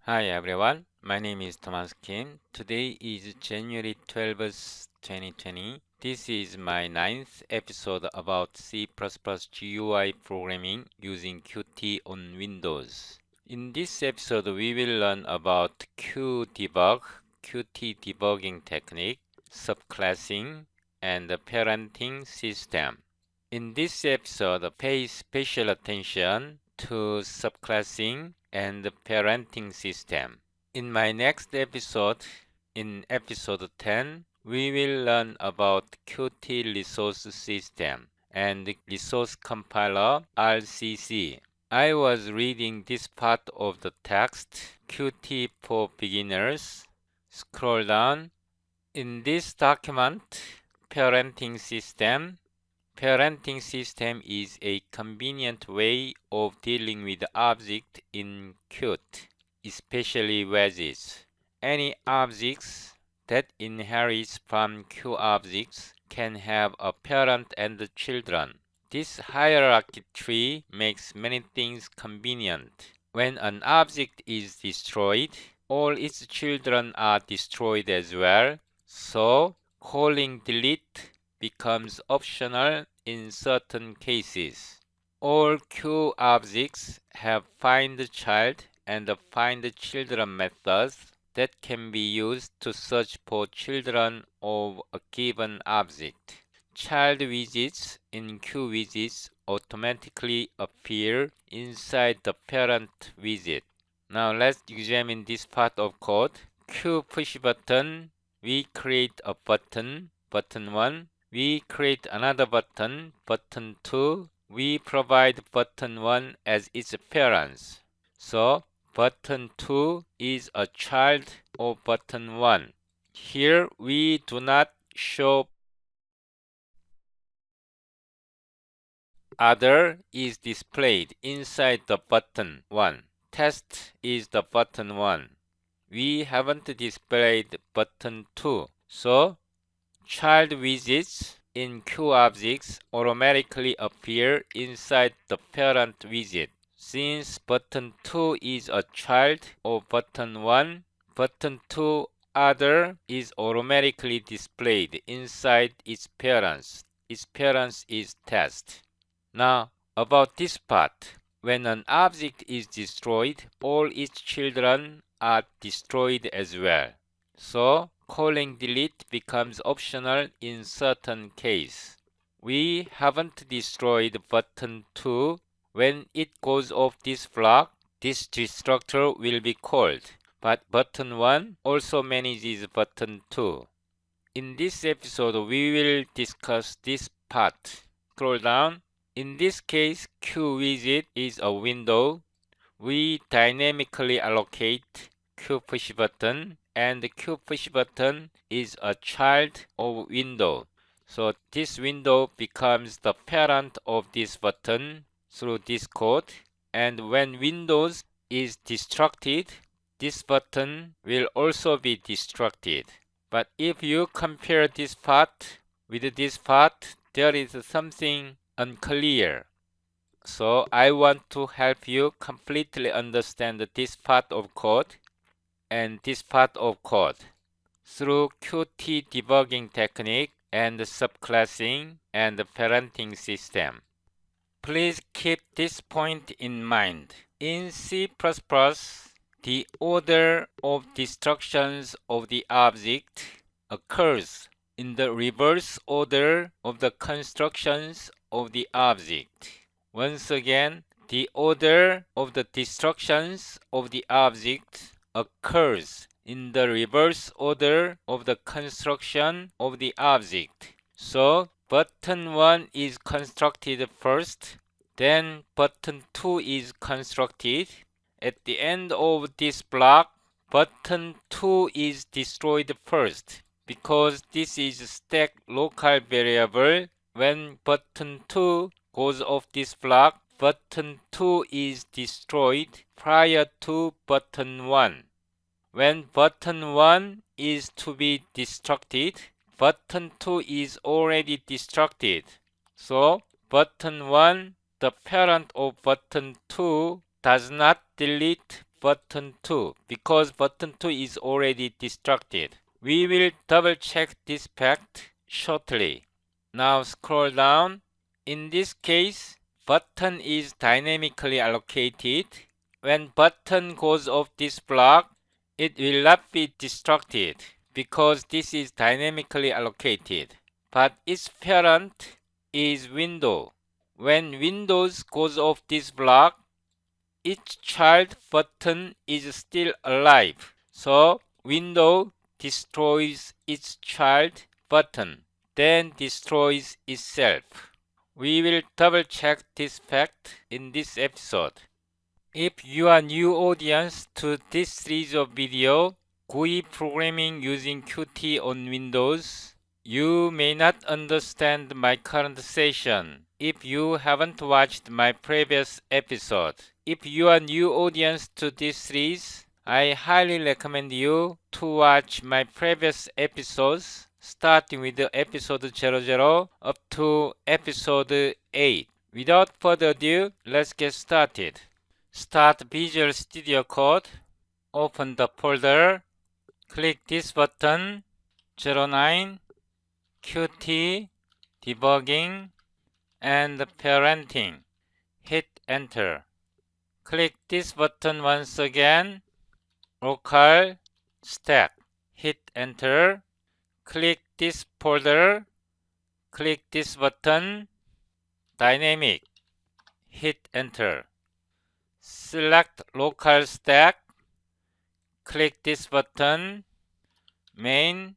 Hi everyone, my name is Thomas Kim. Today is January 12th, 2020. This is my ninth episode about C++ GUI programming using Qt on Windows. In this episode, we will learn about qDebug, Qt Debugging Technique, Subclassing, and the parenting system. In this episode, pay special attention to subclassing and the parenting system. In my next episode, in episode 10, we will learn about Qt resource system and resource compiler RCC. I was reading this part of the text, Qt for beginners. Scroll down. In this document, parenting system is a convenient way of dealing with objects in Qt, especially wedges. Any objects that inherits from QObjects can have a parent and children. This hierarchy tree makes many things convenient. When an object is destroyed, all its children are destroyed as well, so calling delete becomes optional in certain cases. All QObjects have findChild and findChildren methods that can be used to search for children of a given object. Child widgets in QWidgets automatically appear inside the parent widget. Now let's examine this part of code. QPushButton, we create a button, button 1. We create another button, button 2. We provide button 1 as its parents. So, button 2 is a child of button 1. Here we do not show other is displayed inside the button 1. Test is the button 1. We haven't displayed button 2. So, child widgets in QObjects automatically appear inside the parent widget. Since button 2 is a child of button 1, button 2 other is automatically displayed inside its parents. Its parents is test. Now, about this part. When an object is destroyed, all its children are destroyed as well. So, calling delete becomes optional in certain cases. We haven't destroyed button 2. When it goes off this block, this destructor will be called. But button 1 also manages button 2. In this episode, we will discuss this part. Scroll down. In this case, QWidget is a window. We dynamically allocate QPushButton, and QPushButton is a child of window. So this window becomes the parent of this button through this code. And when Windows is destructed, this button will also be destructed. But if you compare this part with this part, there is something unclear. So I want to help you completely understand this part of code and this part of code through Qt Debugging Technique and subclassing and parenting system. Please keep this point in mind. In C++, the order of destructions of the object occurs in the reverse order of the constructions of the object. Once again, the order of the destructions of the object occurs in the reverse order of the construction of the object. So, button 1 is constructed first, then button 2 is constructed. At the end of this block, button 2 is destroyed first, because this is stack local variable. When button 2 goes off this block, button 2 is destroyed prior to button 1. When button 1 is to be destructed, button 2 is already destructed. So, button 1, the parent of button 2, does not delete button 2 because button 2 is already destructed. We will double check this fact shortly. Now scroll down. In this case, button is dynamically allocated. When button goes off this block, it will not be destructed because this is dynamically allocated. But its parent is window. When Windows goes off this block, each child button is still alive. So window destroys its child button, then destroys itself. We will double check this fact in this episode. If you are new audience to this series of video, GUI programming using Qt on Windows, you may not understand my current session if you haven't watched my previous episode. If you are new audience to this series, I highly recommend you to watch my previous episodes starting with episode 00 up to episode 8. Without further ado, let's get started. Start Visual Studio Code, open the folder, click this button, 09, Qt Debugging and Parenting. Hit enter. Click this button once again, local stack. Hit enter. Click this folder, click this button, dynamic. Hit enter. Select local stack, click this button, main.cpp,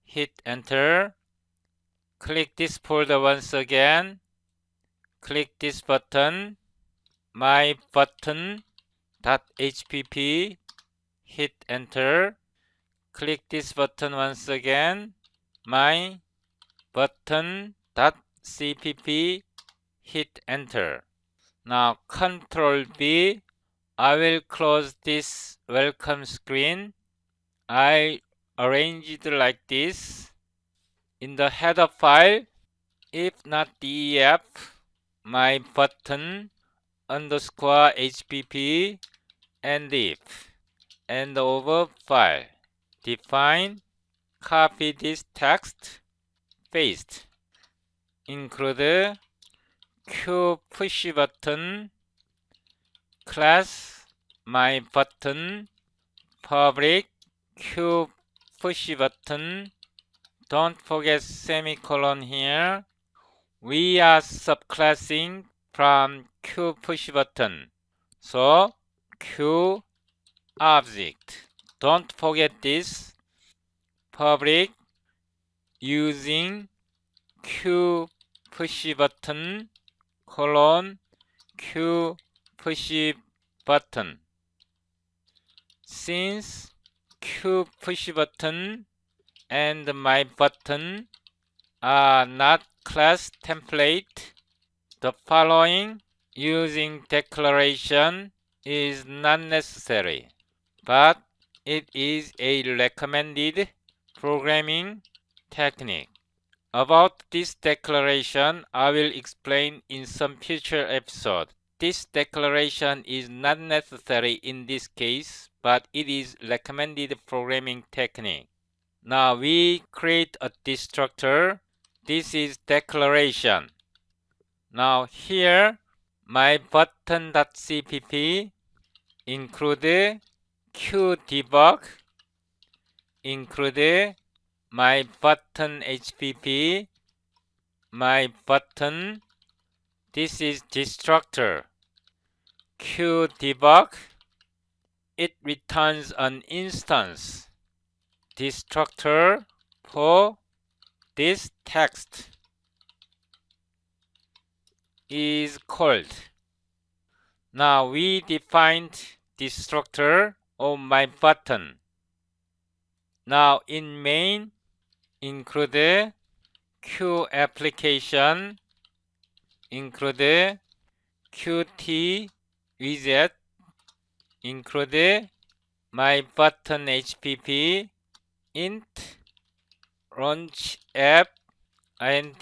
hit enter. Click this folder once again, click this button, my button.hpp, hit enter. Click this button once again, my button.cpp, hit enter. Now Ctrl B. I will close this welcome screen. I arrange it like this. In the header file, if not def, my button underscore hpp and if and over file. Define, copy this text, paste. Include Q push button, class my button, public Q push button. Don't forget semicolon here. We are subclassing from Q push button. So QObject. Don't forget this. Public using Q push button colon Q push button. Since Q push button and my button are not class template, the following using declaration is not necessary, but it is a recommended programming technique. About this declaration, I will explain in some future episode. This declaration is not necessary in this case, but it is recommended programming technique. Now we create a destructor. This is declaration. Now here, my button.cpp include qDebug, include my button hpp, my button. This is destructor. qDebug, it returns an instance. Destructor for this text is called. Now we defined destructor of my button. Now in main, include Q application, include Qt widget, include my button hpp, int launch app, int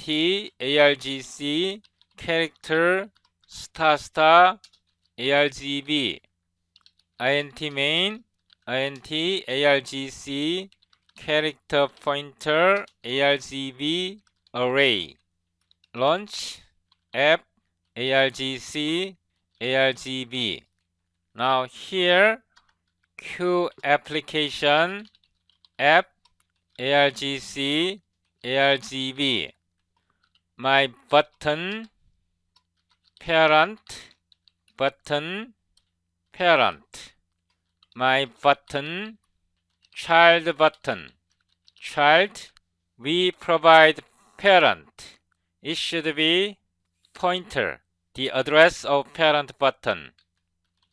argc, character star argb, int main, int argc, character pointer argb array, launch app argc argb. Now here Q application app argc argb, my button parent button parent, my button child button child. We provide parent, it should be pointer, the address of parent button.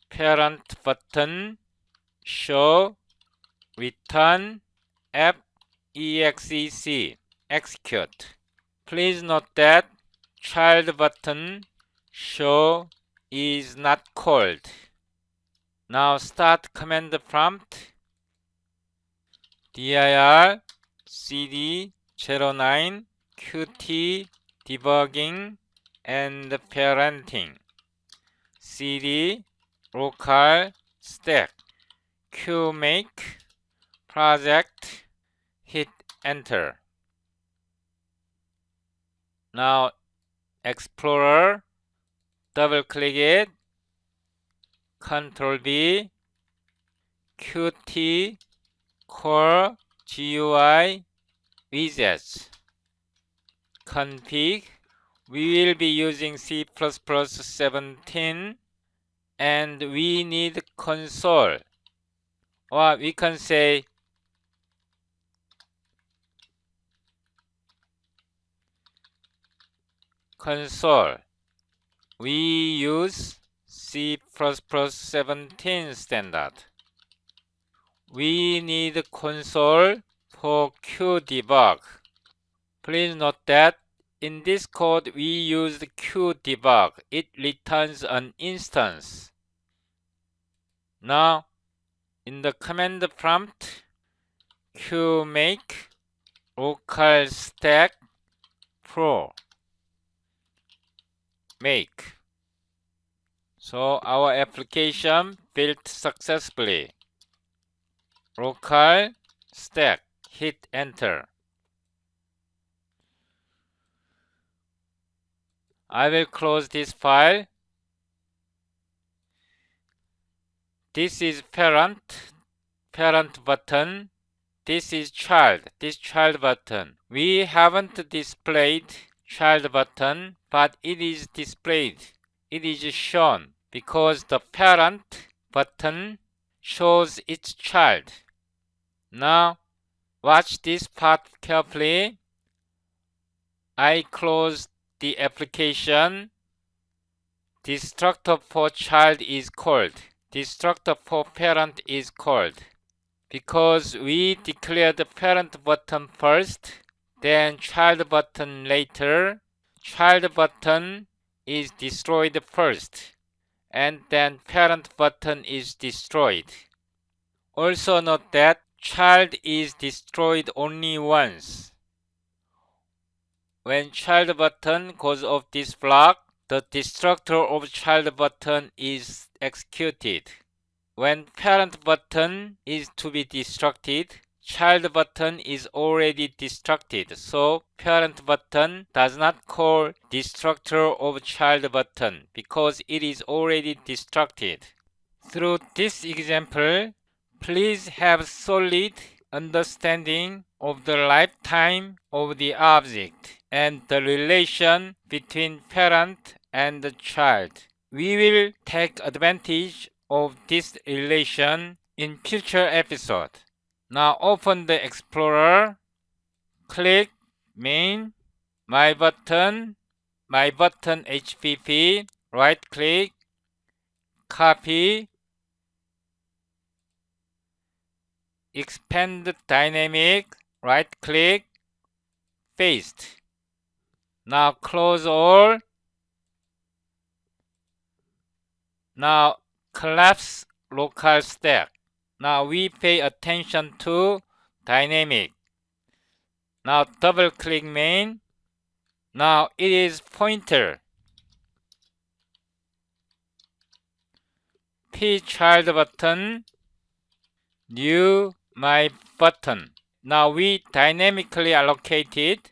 Parent button show return app.exe execute. Please note that child button show is not called. Now start command prompt dir cd 09 qt debugging and parenting cd local stack qmake project, hit enter. Now Explorer, double click it, Ctrl B, Qt core GUI widgets config. We will be using C++ 17 and we need console, or we can say console. We use C++ 17 standard. We need console for qDebug. Please note that in this code we used qDebug. It returns an instance. Now in the command prompt qmake local stack pro make. So our application built successfully. Local stack, hit enter. I will close this file. This is parent button. This is child, this child button. We haven't displayed child button, but it is displayed. It is shown because the parent button shows its child. Now watch this part carefully. I close the application. Destructor for child is called. Destructor for parent is called. Because we declared the parent button first, then child button later, child button is destroyed first, and then parent button is destroyed. Also note that child is destroyed only once. When child button goes off this block, the destructor of child button is executed. When parent button is to be destructed, child button is already destructed, so parent button does not call destructor of child button because it is already destructed. Through this example, please have solid understanding of the lifetime of the object and the relation between parent and the child. We will take advantage of this relation in future episode. Now open the Explorer, click Main, My Button HPP, right click, copy, expand dynamic, right click, paste. Now close all. Now collapse local stack. Now we pay attention to dynamic. Now double click main. Now it is pointer. pChild button, new my button. Now we dynamically allocate it.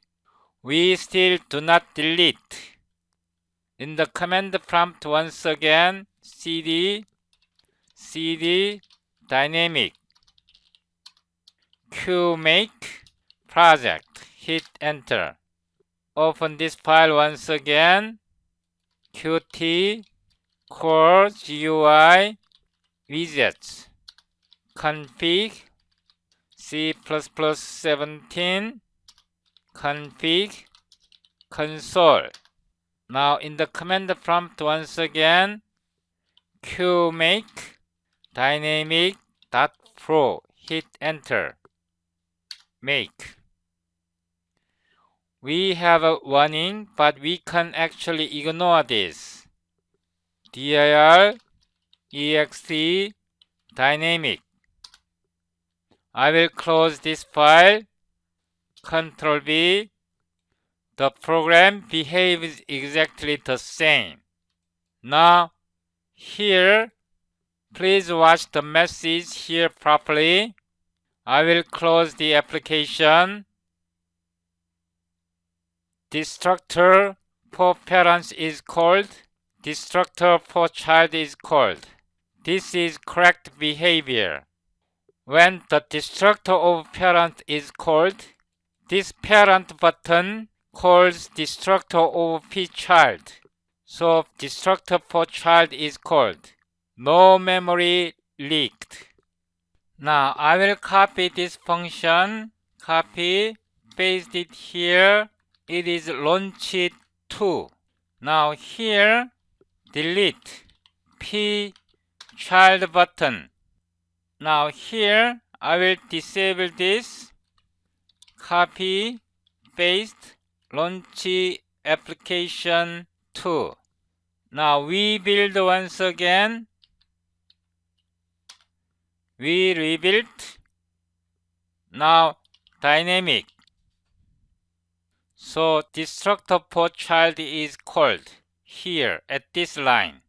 We still do not delete. In the command prompt once again, cd dynamic qmake project, hit enter. Open this file once again, Qt core GUI widgets config C++17 config console. Now in the command prompt once again, qmake dynamic.pro, hit enter, make. We have a warning, but we can actually ignore this. dir exe dynamic. I will close this file, Ctrl V. The program behaves exactly the same. Now, here, please watch the message here properly. I will close the application. Destructor for parents is called. Destructor for child is called. This is correct behavior. When the destructor of parent is called, this parent button calls destructor of pChild. So destructor for child is called. No memory leaked. Now I will copy this function. Copy, paste it here. It is launch2. Now here, delete pChild button. Now here, I will disable this. Copy, paste, launch application 2. Now we build once again. We rebuild. Now dynamic. So destructor for child is called here at this line.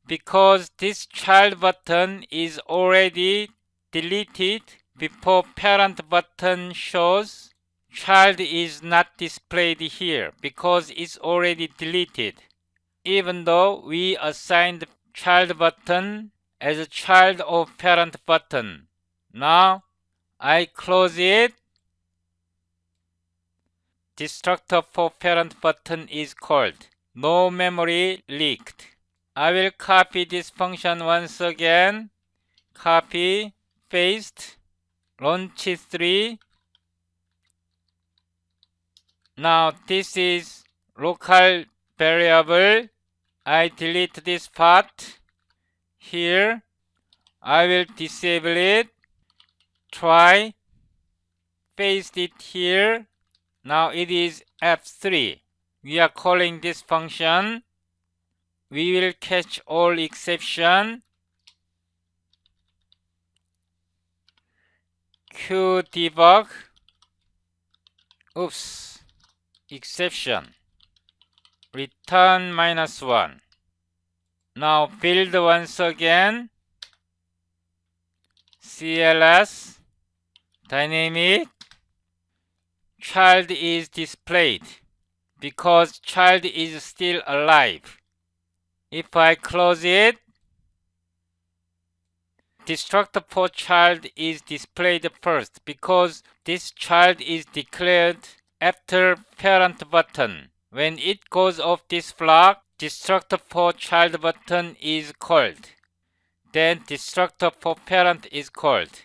Because this child button is already deleted before parent button shows, child is not displayed here because it's already deleted. Even though we assigned child button as a child of parent button. Now I close it. Destructor for parent button is called. No memory leaked. I will copy this function once again. Copy, paste, launch3. Now this is local variable. I delete this part. Here, I will disable it. Try, paste it here. Now it is F3. We are calling this function. We will catch all exception. qDebug. Oops. Exception. Return -1. Now build once again. CLS. Dynamic. Child is displayed because child is still alive. If I close it, destructor for child is displayed first because this child is declared after parent button. When it goes off this flag, destructor for child button is called. Then destructor for parent is called.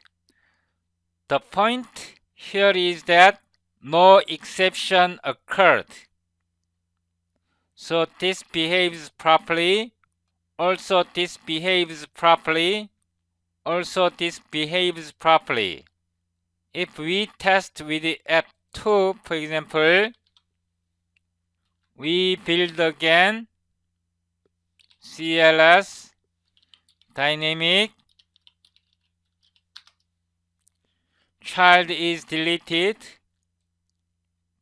The point here is that no exception occurred. So this behaves properly. Also this behaves properly. Also this behaves properly. If we test with F2, for example, we build again. CLS dynamic. Child is deleted.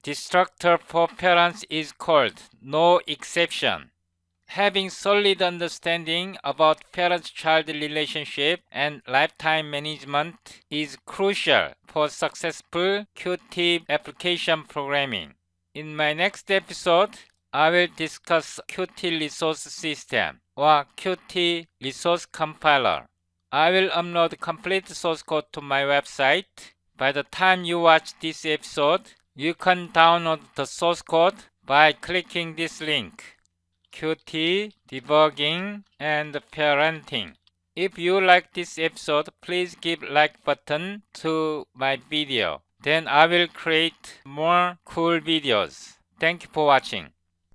Destructor for parents is called. No exception. Having solid understanding about parent-child relationship and lifetime management is crucial for successful Qt application programming. In my next episode, I will discuss Qt Resource System or Qt Resource Compiler. I will upload complete source code to my website. By the time you watch this episode, you can download the source code by clicking this link, Qt Debugging and Parenting. If you like this episode, please give like button to my video. Then I will create more cool videos. Thank you for watching.